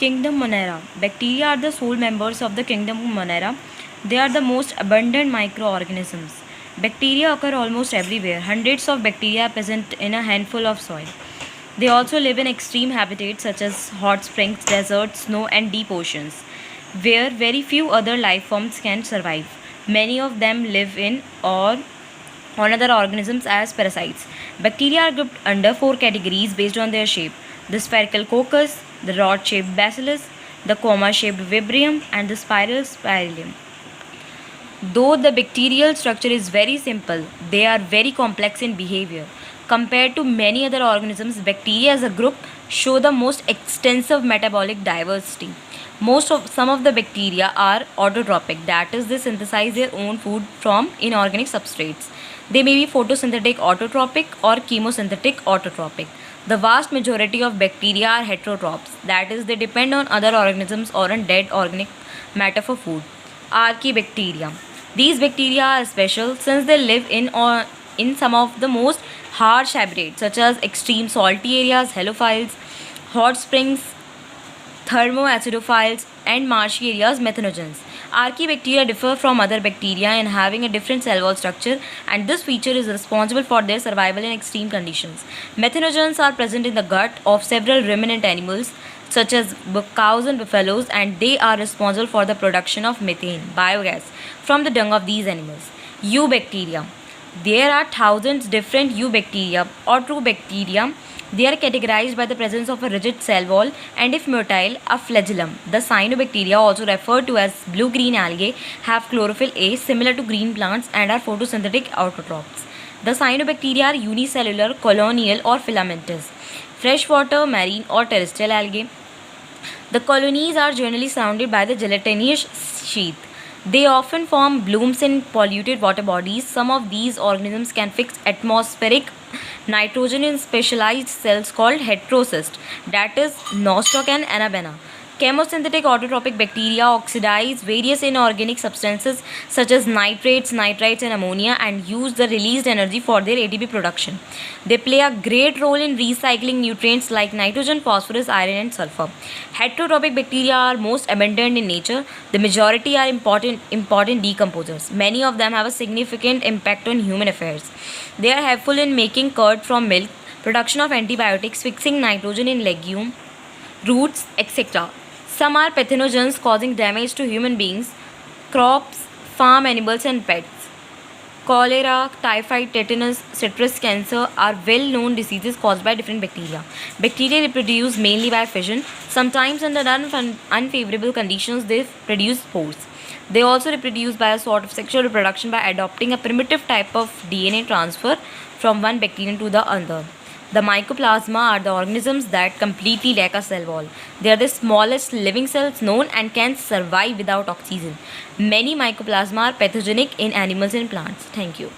Kingdom Monera. Bacteria are the sole members of the kingdom Monera. They are the most abundant microorganisms. Bacteria occur almost everywhere. Hundreds of bacteria are present in a handful of soil. They also live in extreme habitats such as hot springs, deserts, snow, and deep oceans, where very few other life forms can survive. Many of them live in or on other organisms as parasites. Bacteria are grouped under four categories based on their shape: the spherical coccus, the rod shaped bacillus, the comma shaped vibrio, and the spiral spirillum. Though the bacterial structure is very simple, they are very complex in behavior. Compared to many other organisms, bacteria as a group show the most extensive metabolic diversity. Some of the bacteria are autotrophic, that is, they synthesize their own food from inorganic substrates. They may be photosynthetic autotrophic or chemosynthetic autotrophic. The vast majority of bacteria are heterotrophs, that is, they depend on other organisms or on dead organic matter for food. Archaebacteria. These bacteria are special since they live in some of the most harsh habitats such as extreme salty areas, halophiles, hot springs, thermoacidophiles, and marshy areas, methanogens. Archaebacteria differ from other bacteria in having a different cell wall structure, and this feature is responsible for their survival in extreme conditions. Methanogens are present in the gut of several ruminant animals such as cows and buffaloes, and they are responsible for the production of methane, biogas, from the dung of these animals. Eubacteria. There are thousands different eubacteria or true bacteria. They are categorized by the presence of a rigid cell wall and, if motile, a flagellum. The cyanobacteria, also referred to as blue-green algae, have chlorophyll A similar to green plants and are photosynthetic autotrophs. The cyanobacteria are unicellular, colonial, or filamentous, freshwater, marine, or terrestrial algae. The colonies are generally surrounded by the gelatinous sheath. They often form blooms in polluted water bodies. Some of these organisms can fix atmospheric nitrogen in specialized cells called heterocysts, that is, nostoc and anabaena. Chemosynthetic autotrophic bacteria oxidize various inorganic substances such as nitrates, nitrites, and ammonia and use the released energy for their ATP production. They play a great role in recycling nutrients like nitrogen, phosphorus, iron, and sulfur. Heterotrophic bacteria are most abundant in nature. The majority are important decomposers. Many of them have a significant impact on human affairs. They are helpful in making curd from milk, production of antibiotics, fixing nitrogen in legume, roots, etc. Some are pathogens causing damage to human beings, crops, farm animals, and pets. Cholera, typhoid, tetanus, citrus cancer are well-known diseases caused by different bacteria. Bacteria reproduce mainly by fission. Sometimes under unfavorable conditions, they produce spores. They also reproduce by a sort of sexual reproduction by adopting a primitive type of DNA transfer from one bacterium to the other. The mycoplasma are the organisms that completely lack a cell wall. They are the smallest living cells known and can survive without oxygen. Many mycoplasma are pathogenic in animals and plants. Thank you.